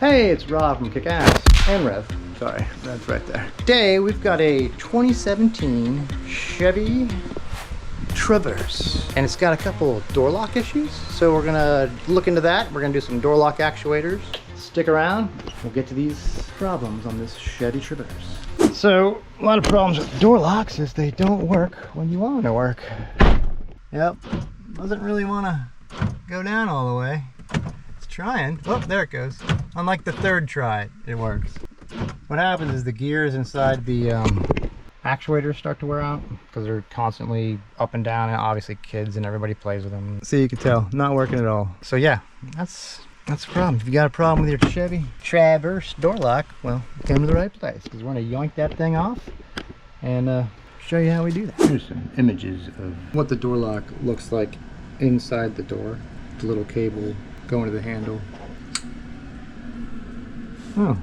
Hey, it's Rob from Kickass and Rev. Sorry, Rev's right there. Today we've got a 2017 Chevy Traverse, and it's got a couple door lock issues. So we're gonna look into that. We're gonna do some door lock actuators. Stick around. We'll get to these problems on this Chevy Traverse. So a lot of problems with door locks is they don't work when you want them to work. Yep, doesn't really want to go down all the way. It's trying. Oh, there it goes. Unlike the third try, it works. What happens is the gears inside the actuators start to wear out because they're constantly up and down, and obviously kids and everybody plays with them. See, you can tell, not working at all. So yeah, that's the problem. If you got a problem with your Chevy Traverse door lock, well, you came to the right place, because we're gonna yoink that thing off and show you how we do that. Here's some images of what the door lock looks like inside the door. The little cable going to the handle. Oh,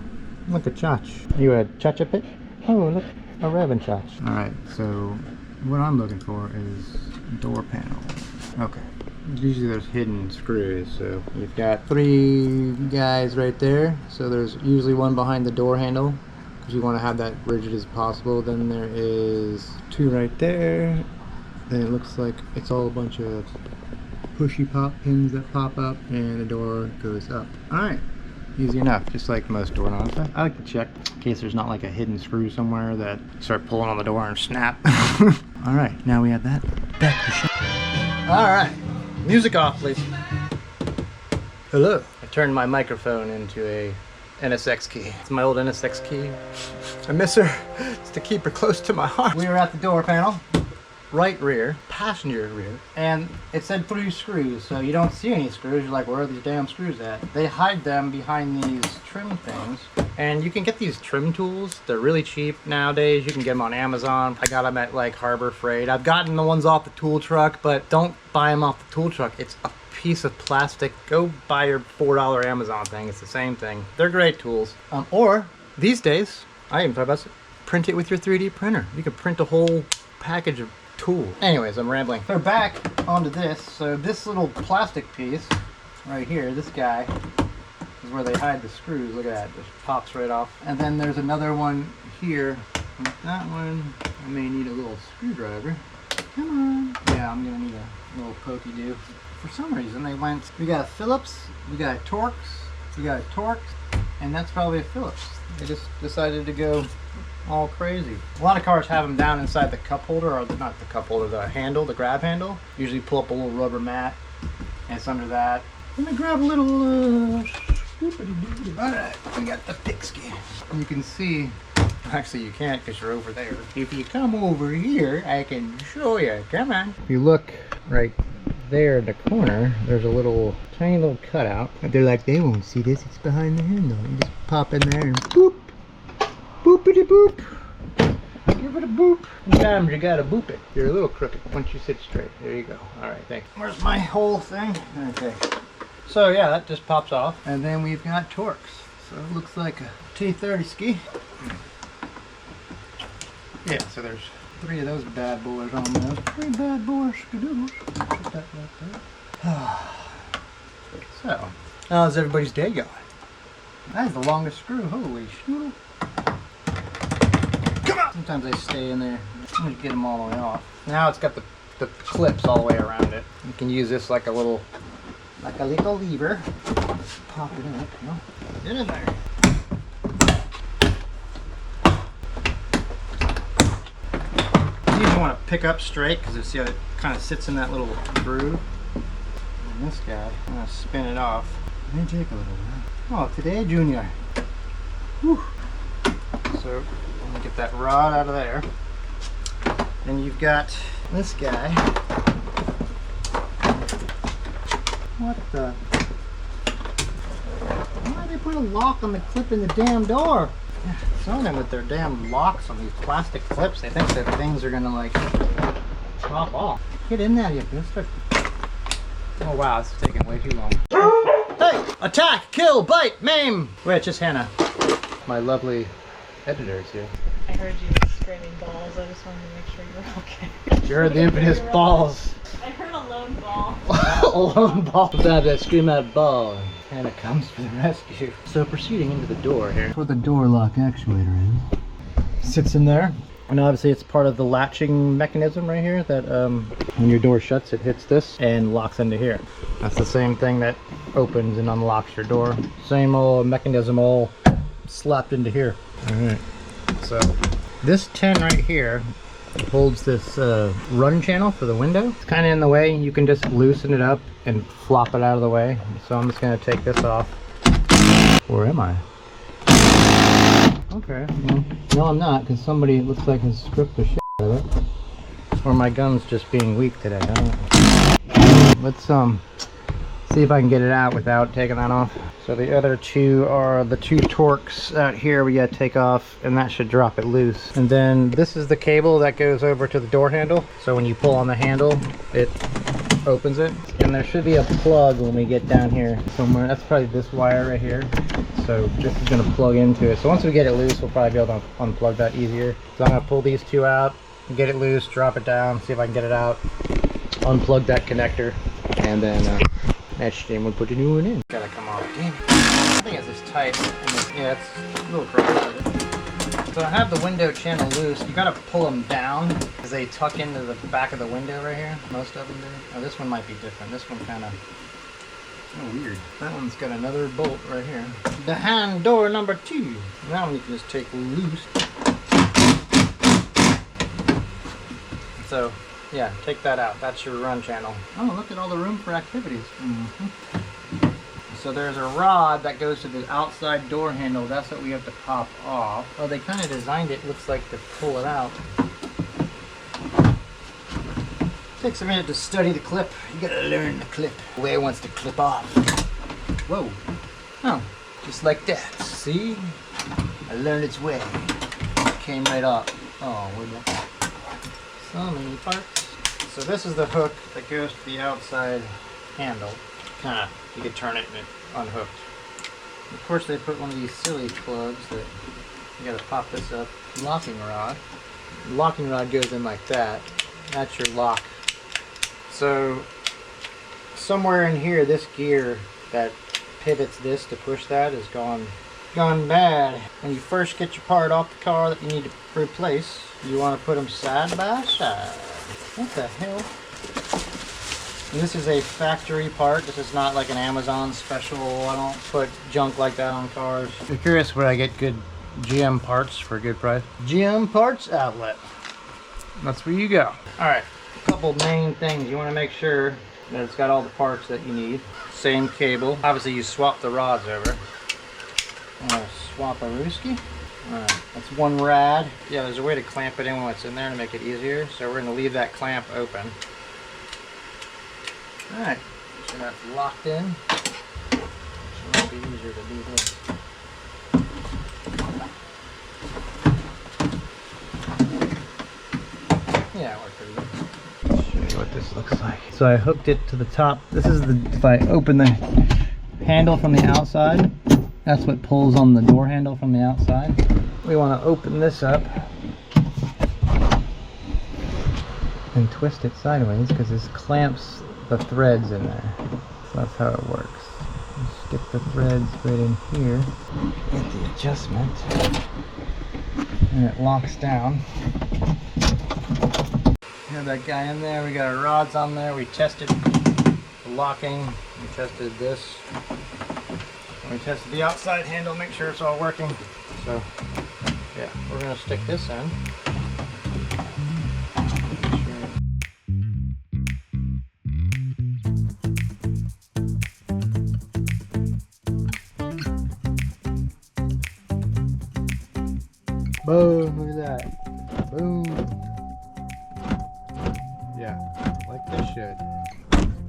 look at Chach. You a cha-cha pitch? Oh, look, a Rev and Chach. Alright, so what I'm looking for is door panel. Okay. Usually there's hidden screws, so you've got 3 guys right there. So there's usually one behind the door handle, because you want to have that rigid as possible. Then there is 2 right there. Then it looks like it's all a bunch of pushy pop pins that pop up, and the door goes up. Alright, easy enough, just like most door knobs. I like to check in case there's not like a hidden screw somewhere that you start pulling on the door and snap. Alright, now we have that. Back to shop. Alright, music off please. Hello. I turned my microphone into a NSX key. It's my old NSX key. I miss her. It's to keep her close to my heart. We are at the door panel. Right rear, passenger rear, and it said 3 screws, so you don't see any screws. You're like, where are these damn screws at? They hide them behind these trim things, and you can get these trim tools. They're really cheap nowadays. You can get them on Amazon. I got them at like Harbor Freight. I've gotten the ones off the tool truck, but don't buy them off the tool truck. It's a piece of plastic. Go buy your $4 Amazon thing. It's the same thing. They're great tools. Or these days, I even thought about it, print it with your 3D printer. You can print a whole package of tool. Anyways, I'm rambling. They're back onto this. So this little plastic piece right here, this guy, is where they hide the screws. Look at that, just pops right off. And then there's another one here. With that one, I may need a little screwdriver. Come on. Yeah, I'm gonna need a little pokey do. For some reason they went, we got a Phillips, we got a Torx, and that's probably a Phillips. They just decided to go all crazy. A lot of cars have them down inside the cup holder, or not the cup holder, the handle, the grab handle. Usually pull up a little rubber mat, and it's under that. Let me grab a little Alright, we got the pigskin. You can see, actually you can't because you're over there. If you come over here, I can show you. Come on. If you look right there in the corner, there's a little tiny little cutout. They're like, they won't see this, it's behind the handle. You just pop in there and boop. Boopity boop. Give it a boop. Sometimes you gotta boop it. You're a little crooked once you sit straight. There you go. Alright, thanks. Where's my whole thing? Okay. So yeah, that just pops off. And then we've got Torx. So it looks like a T30 ski. Yeah, so there's 3 of those bad boys on those. 3 bad boys. Put that right there. So, how's everybody's day going? That is the longest screw. Holy shit. Sometimes they stay in there. I'm gonna get them all the way off. Now it's got the clips all the way around it. You can use this like a little lever. Pop it up, you know. Get in there. You usually want to pick up straight because you see how it kind of sits in that little groove. And this guy, I'm gonna spin it off. It may take a little while. Oh, today, Junior. Whew. So. Get that rod out of there. Then you've got this guy. What the? Why did they put a lock on the clip in the damn door? Some of them with their damn locks on these plastic clips, they think that things are gonna like drop off. Get in there, you bastard. Oh wow, this is taking way too long. Hey! Attack! Kill! Bite! Maim! Wait, it's just Hannah. My lovely editors here. I heard you screaming balls. I just wanted to make sure you were okay. You heard the infamous balls. I heard a lone ball. A lone ball. Sometimes I scream out ball. kind of comes for the rescue. So proceeding into the door here. That's where the door lock actuator is. Sits in there. And obviously it's part of the latching mechanism right here that when your door shuts, it hits this and locks into here. That's the same thing that opens and unlocks your door. Same old mechanism all slapped into here. All right. So this 10 right here holds this run channel for the window. It's kind of in the way. You can just loosen it up and flop it out of the way. So I'm just going to take this off. Where am I? Okay. Well, no, I'm not, because somebody looks like has stripped the shit out of it. Or my gun's just being weak today. I don't know. Let's see if I can get it out without taking that off. So the other two are the two Torx out here we gotta take off, and that should drop it loose. And then this is the cable that goes over to the door handle. So when you pull on the handle, it opens it. And there should be a plug when we get down here somewhere. That's probably this wire right here. So this is gonna plug into it. So once we get it loose, we'll probably be able to unplug that easier. So I'm gonna pull these two out, get it loose, drop it down, see if I can get it out, unplug that connector, and then then we'll put a new one in. Gotta come off. Damn it. I think it's just tight. Yeah, it's a little crooked. So I have the window channel loose. You gotta pull them down because they tuck into the back of the window right here. Most of them do. Oh, this one might be different. This one kind of weird. That one's got another bolt right here. The hand door number 2. That one you can just take loose. So yeah, take that out. That's your run channel. Oh, look at all the room for activities. So there's a rod that goes to the outside door handle. That's what we have to pop off. Oh, they kind of designed it, looks like, to pull it out. Takes a minute to study the clip. You gotta learn the clip. The way it wants to clip off. Whoa. Oh, just like that. See? I learned its way. Came right up. Oh, where'd that? So many parts. So this is the hook that goes to the outside handle. Kinda, you could turn it and it unhooked. Of course they put one of these silly plugs that you gotta pop this up. Locking rod. The locking rod goes in like that. That's your lock. So somewhere in here, this gear that pivots this to push that is gone bad. When you first get your part off the car that you need to replace, you want to put them side by side. What the hell? And this is a factory part. This is not like an Amazon special. I don't put junk like that on cars. If you're curious where I get good GM parts for a good price, GM Parts Outlet. That's where you go. Alright, a couple main things. You want to make sure that it's got all the parts that you need. Same cable. Obviously you swap the rods over. I'm going to swap a Ruski. Alright, that's one rad. Yeah, there's a way to clamp it in when it's in there to make it easier. So we're going to leave that clamp open. Alright, so that's locked in. It might be easier to do this. Yeah, it worked pretty good. I'll show you what this looks like. So I hooked it to the top. This is the, if I open the handle from the outside, that's what pulls on the door handle from the outside. We want to open this up and twist it sideways because this clamps the threads in there. So that's how it works. You stick the threads right in here, get the adjustment, and it locks down. We have that guy in there, we got our rods on there, we tested the locking, we tested this, and we tested the outside handle, make sure it's all working. So yeah, we're going to stick this in. Boom, look at that. Boom. Yeah, like this should.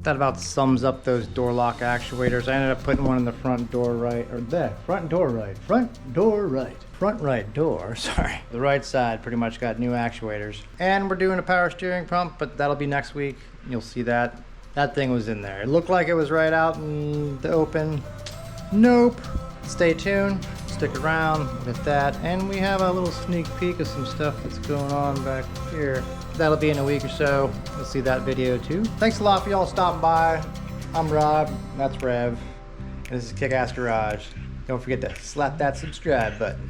That about sums up those door lock actuators. I ended up putting one in the front door right, or there, front door right, front door right. Front right door, sorry. The right side pretty much got new actuators. And we're doing a power steering pump, but that'll be next week. You'll see that. That thing was in there. It looked like it was right out in the open. Nope. Stay tuned. Stick around, look at that, and we have a little sneak peek of some stuff that's going on back here. That'll be in a week or so. You'll see that video too. Thanks a lot for y'all stopping by. I'm Rob, that's Rev, This is Kickass Garage. Don't forget to slap that subscribe button.